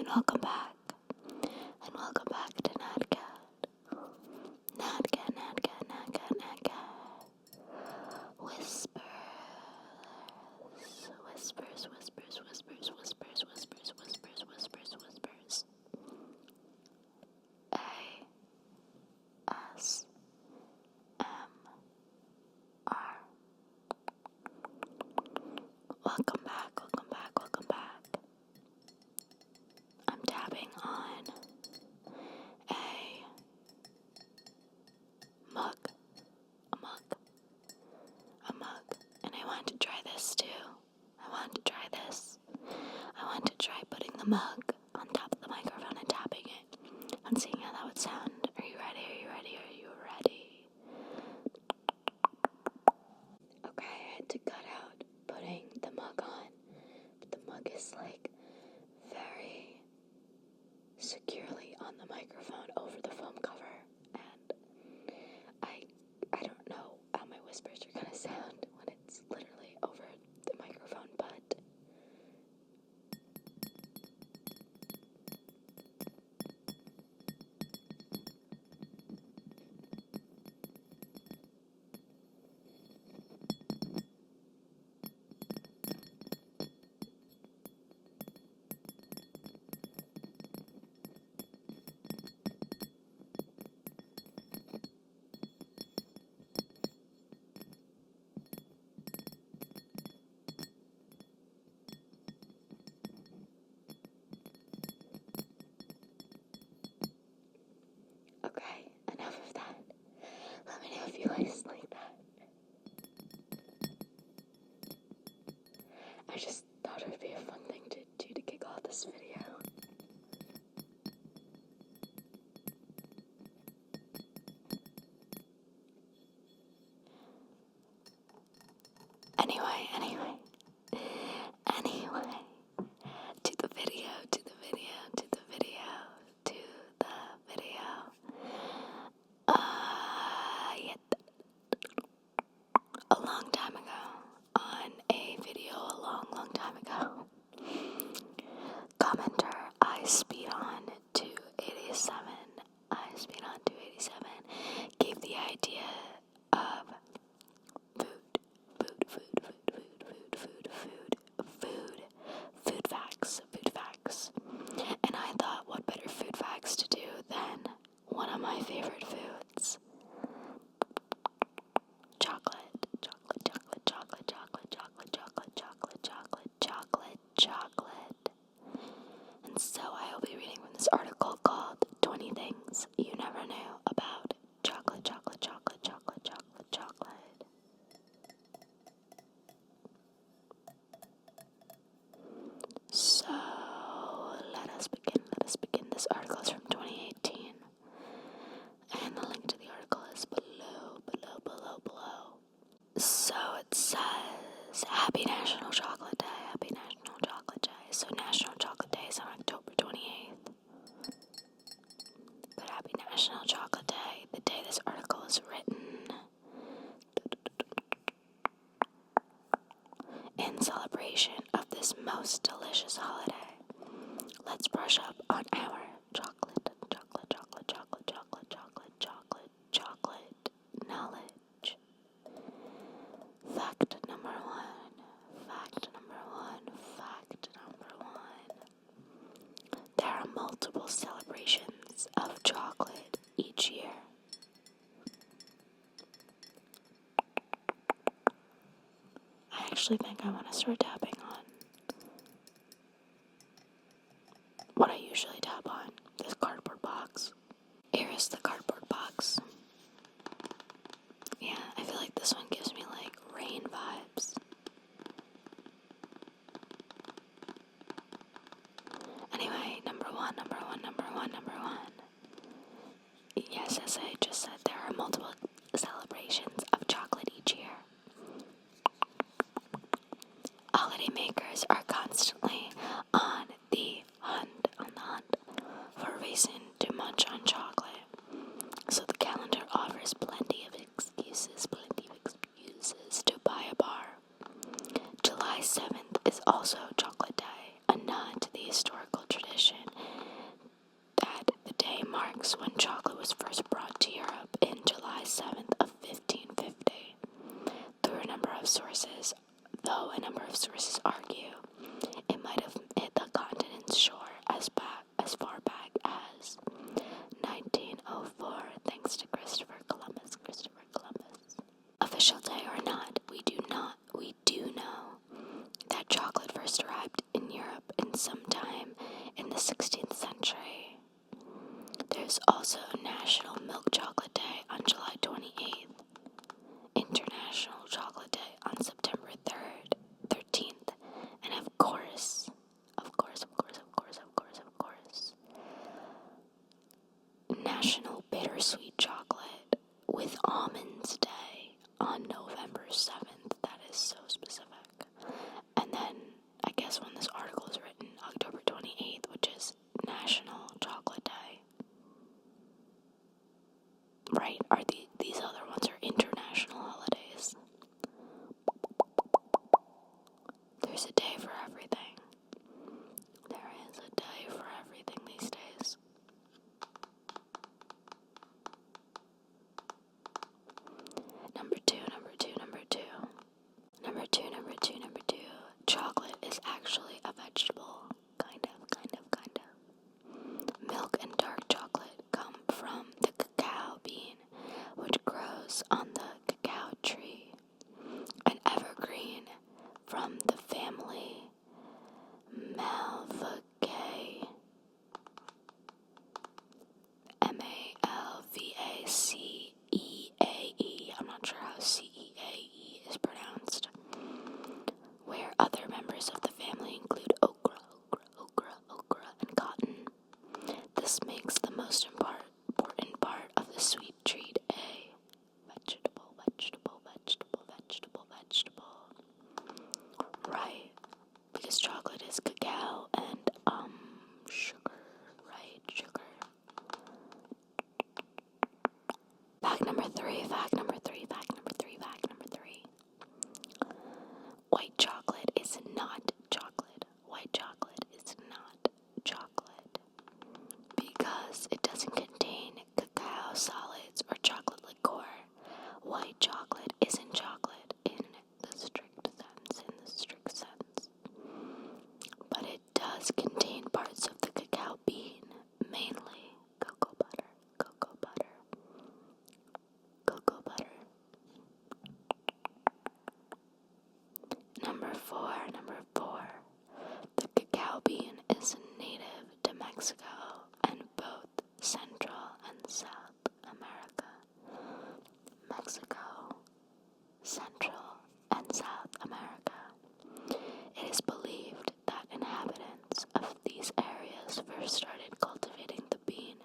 welcome back. And welcome back to Natcat. Natcat. Whispers. ASMR. Welcome back. I'm tapping on a mug, and I want to try this too. I want to try putting the mug on top of the microphone and tapping it and seeing how that would sound. Are you ready? Okay, I had to cut out putting the mug on, but the mug is like very securely on the microphone over the foam cover, and I don't know how my whispers are gonna sound when it's literally over the microphone, but okay, enough of that. Let me know if you guys like that. I just thought it would be a fun thing to do to kick off this video. Anyway, to the video. A long time ago, on a video a long time ago, commenter I speed on 287 gave the idea of food facts. And I thought, what better food facts to do than one of my favorite foods? Chocolate. And so I will be reading from this article called 20 Things You Never Knew About Chocolate. So let us begin. This article is from 2018. And the link to the article is below. So it says, Happy National Chocolate Day. So National Chocolate Day is on October 28th. But Happy National Chocolate Day, the day this article is written, in celebration of this most delicious holiday. Let's brush up on our chocolate knowledge. Fact number one. There are multiple celebrations of chocolate each year. I actually think I want to start tapping on what I usually tap on, this cardboard box. Here is the cardboard box. Yeah, I feel like this one gives me like rain vibes. Anyway, number one. Yes, as I just said, there are multiple celebrations of chocolate each year. Holiday marks when chocolate was first brought to Europe in July 7th of 1550. Though a number of sources argue it might have hit the continent's shore as far back as 1904, thanks to Christopher Columbus. Official day or not, we do know that chocolate first arrived in Europe in some time in the 16th century. There's also National Milk Chocolate Day on July 28th, International Chocolate Day on September 13th, and of course, National Bittersweet Chocolate with Almonds Day on November 7th. That is so specific. And then, I guess when this article is written, October 28th, which is National Chocolate Day. Right? These other ones are international holidays. There's a day for everything. There is a day for everything these days. Number two. Chocolate is actually a vegetable. Kind of. Milk and dark chocolate come from the cacao bean, which grows on the cacao tree. An evergreen from the family Malvaceae. Malvaceae. I'm not sure how CEAE is pronounced. Where other members of the family include okra, and cotton. This makes the most important part of the sweet treat a vegetable. Right, because chocolate is cacao and sugar, right? Sugar. Fact number three. White chocolate is not chocolate. Because it doesn't contain cacao solids or chocolate liqueur. White chocolate isn't chocolate in the strict sense. But it does contain parts of the cacao bean, mainly cocoa butter. Number four. The cacao bean is native to Mexico and both Central and South America. It is believed that inhabitants of these areas first started cultivating the bean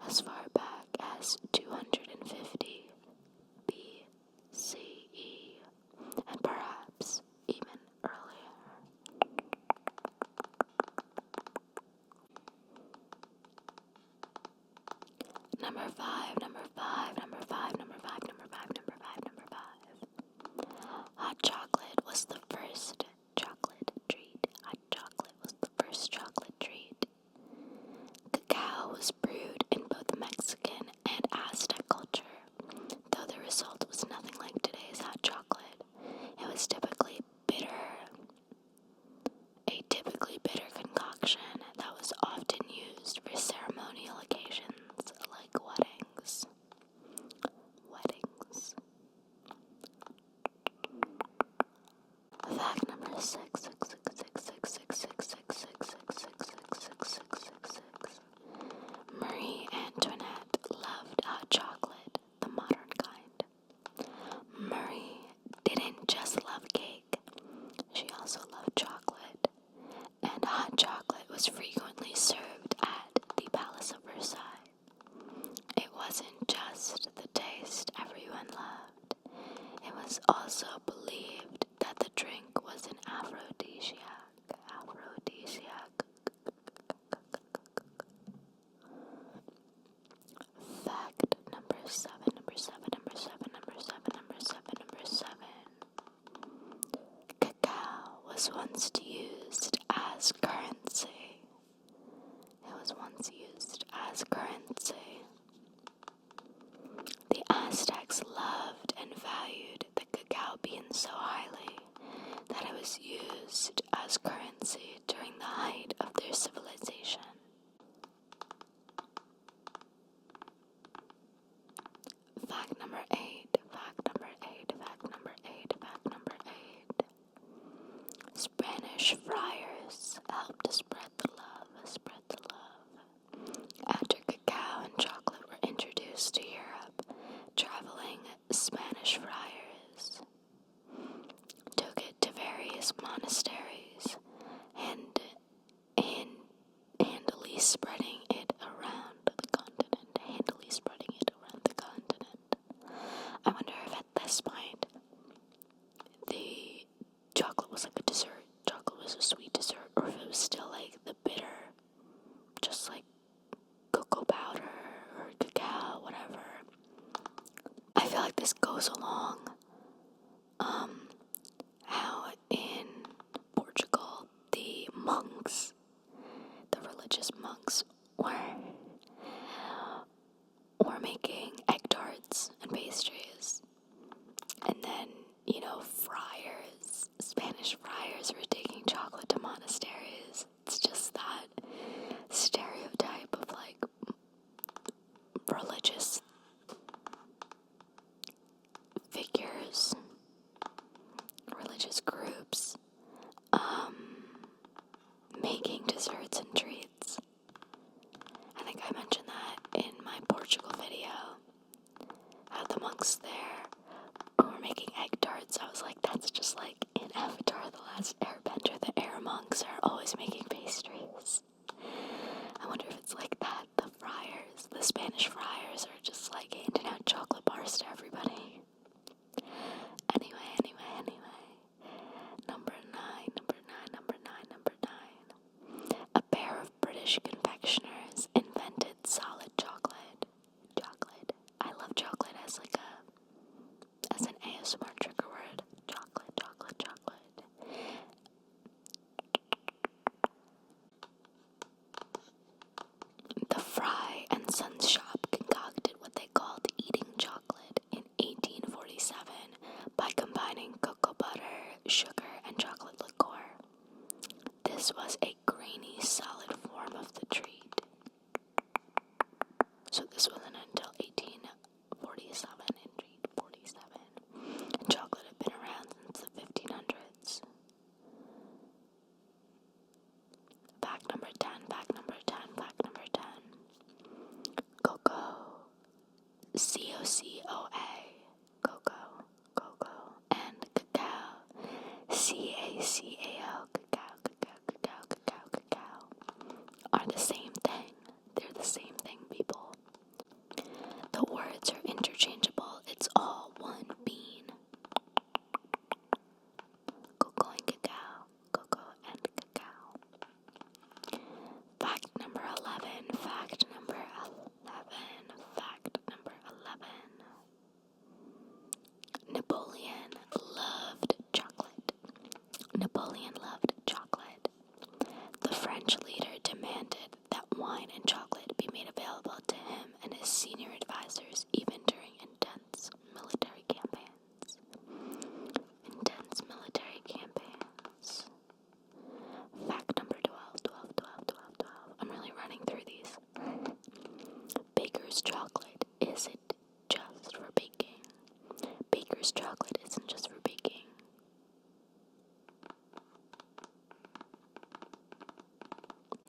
as far back as 250 BCE, and perhaps even earlier. Number five. Hot chocolate was the first chocolate treat. Cacao was brewed in both Mexican and Aztec culture. Though the result was nothing like today's hot chocolate, it was a typically bitter concoction that was often used for ceremonial occasions like weddings. Fact number as currency. The Aztecs loved and valued the cacao bean so highly that it was used as currency during the height of their civilization. Fact number 8, fact number 8, fact number 8, fact number 8. Spanish friars helped to spread the love. After cacao and chocolate were introduced to Europe, traveling Spanish friars took it to various monasteries and handily spreading it around the continent. I wonder if at this point the chocolate was like a dessert, chocolate was a sweet dessert, or if it was still like the bitter, just like cocoa powder or cacao, whatever. I feel like this goes along how in Portugal the religious monks were making egg tarts and pastries, and then Spanish friars were taking chocolate to monasteries. It's just that stereotype of like religious figures, religious groups, making desserts and treats. I think I mentioned that in my Portugal video, how the monks there were making egg tarts. I was like, that's just like in Avatar: The Last Airbender, the air monks are always making pastries. I wonder if it's like that. The Spanish friars are just like handing out chocolate bars to everybody. Anyway. Number nine. A pair of British confectioners invented solid chocolate. I love chocolate as an ASMR trigger word. Chocolate. The Fry and Sons shop concocted what they called eating chocolate in 1847 by combining cocoa butter, sugar, and chocolate liqueur. This was a grainy, solid form of the treat. So this wasn't until 1847, and chocolate had been around since the 1500s. Fact number 10. Cocoa. COCOA. Cocoa. And cacao. CACAO. Cacao. Are the same thing. They're the same thing, people. The words are interchangeable. It's all one bean. Cocoa and cacao. Fact number 11. Napoleon loved chocolate. The French leader demanded that wine and chocolate be made available to him and his senior advisors even during intense military campaigns. Fact number 12. I'm really running through these. Baker's chocolate isn't just for baking. Baker's chocolate isn't just for baking.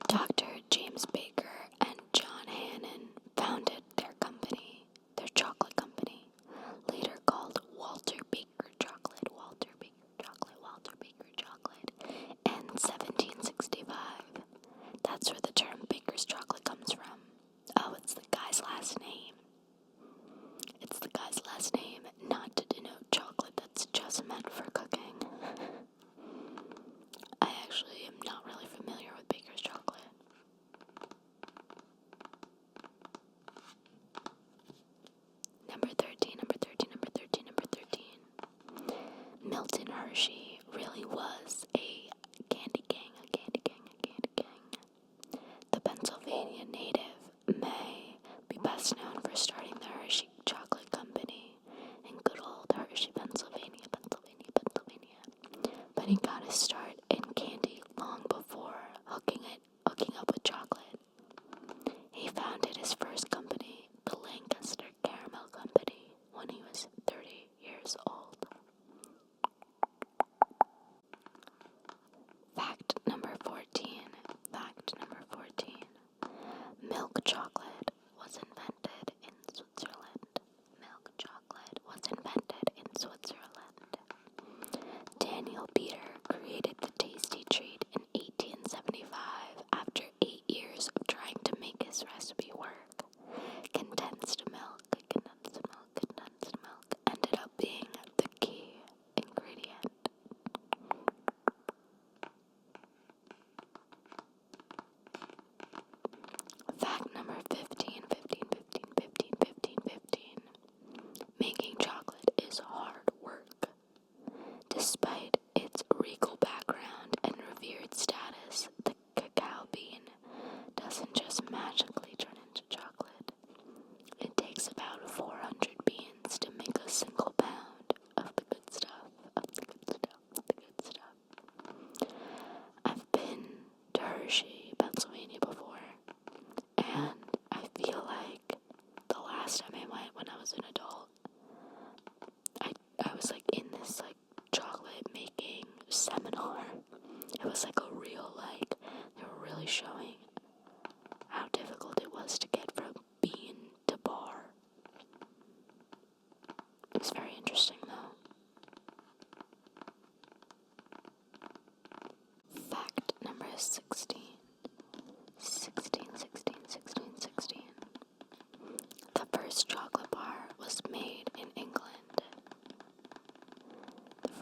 Dr. James Baker and John Hannon founded their chocolate company, later called Walter Baker Chocolate, in 1765. That's where the term baker's chocolate comes from. Oh, it's the guy's last name. Not to denote chocolate that's just meant for cooking. I actually am not really familiar with baker's chocolate. Number 13. Milton Hershey really was a candy king. The Pennsylvania native May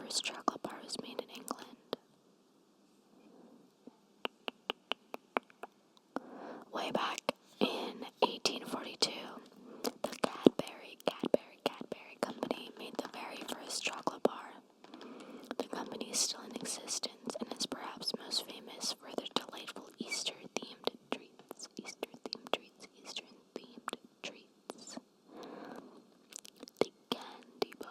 first chocolate bar was made in England? Way back in 1842, the Cadbury Company made the very first chocolate bar. The company is still in existence and is perhaps most famous for their delightful Easter-themed treats. The candy bar.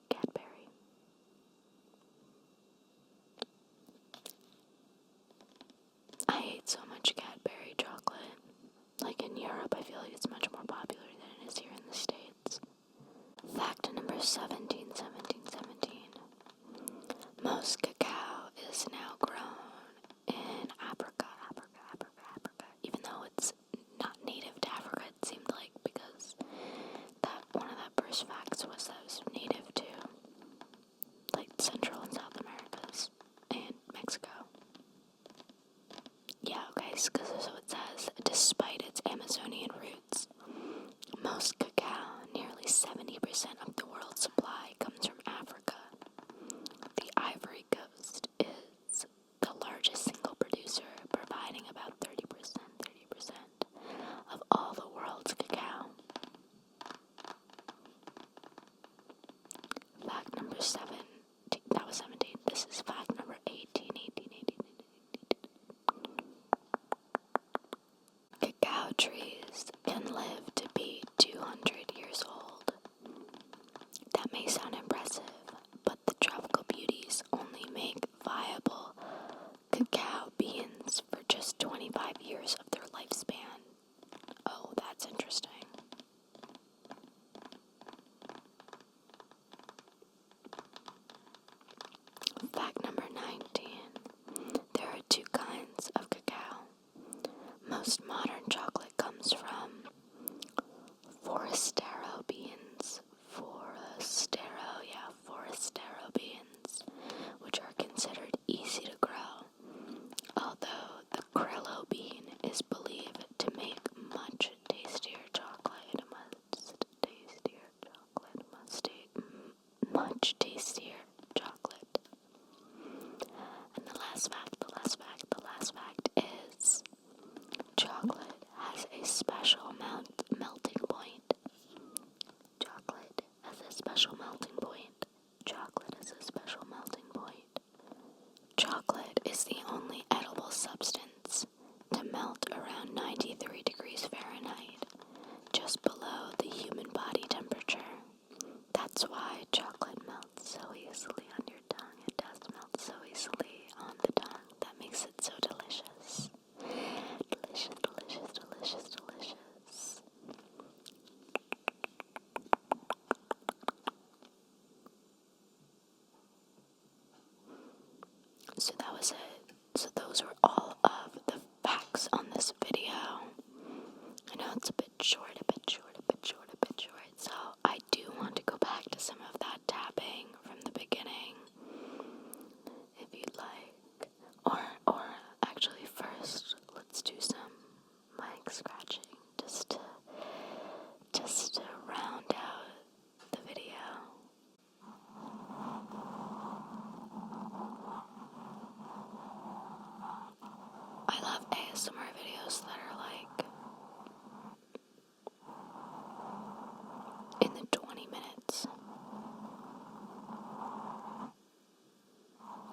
Cadbury. I ate so much Cadbury chocolate. Like in Europe, I feel like it's much more popular than it is here in the States. Fact number 17. Most cacao is now grown in Africa. Even though it's not native to Africa, it seemed like, because that one of that first facts was that it was native to like Central and South Americas and Mexico. Yeah, okay, so it says, despite its Amazonian roots, most cacao, nearly 70% of the world's supply, comes from Africa. The Ivory Coast is the largest single producer, providing about 30% of all the world's cacao. Fact number 7. That was 17. This is fact number 18. Cacao trees can live to be 200 years old. That may sound impressive, but the tropical beauties only make viable cacao beans for just 25 years of their lifespan. Oh, that's interesting. Fact number 19. There are two kinds of cacao. Most modern chocolate comes from Forastero beans. Forastero beans, which are considered easy to grow, although the Criollo bean is believed to make much tastier chocolate. And the last fact is chocolate has a special melting point. Chocolate has a special melting point. Chocolate is the only edible substance to melt around 93 degrees Fahrenheit, just below the human body temperature. That's why chocolate melts so easily on your tongue. It does melt so easily on the tongue. That makes it so delicious. Delicious. So that was it. So those were all of the facts on this video. I know it's a bit short. So I do want to go back to some of that tapping from the beginning, if you'd like. Or actually first, let's do some mic scratching just to round out the video. I love ASMR videos that are like in the 20 minutes.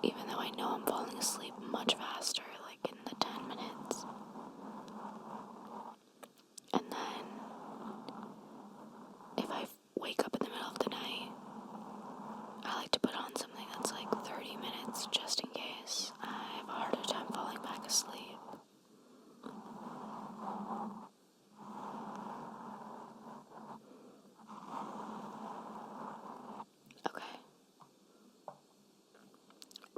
Even though I know I'm falling asleep much faster, like in the 10 minutes. And then if I wake up in the middle of the night, I like to put on something that's like 30 minutes just in case I have a harder time falling back asleep. Okay.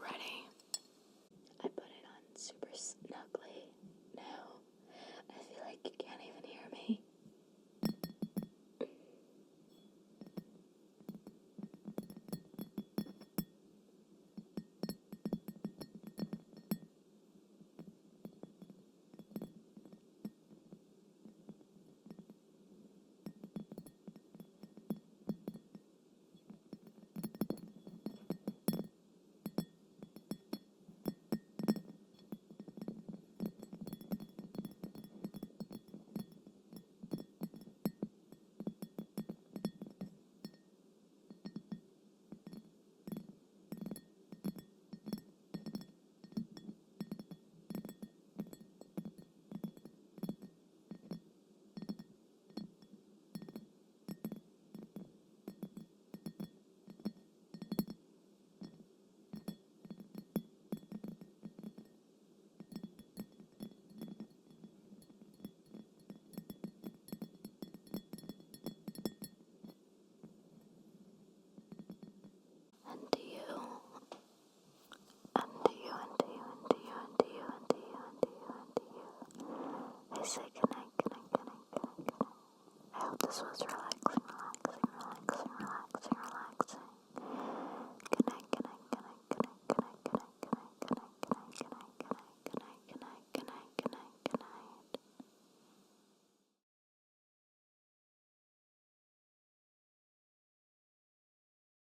Ready? I put it on super say good night, good night, good night, good night, good night. I hope this was relaxing.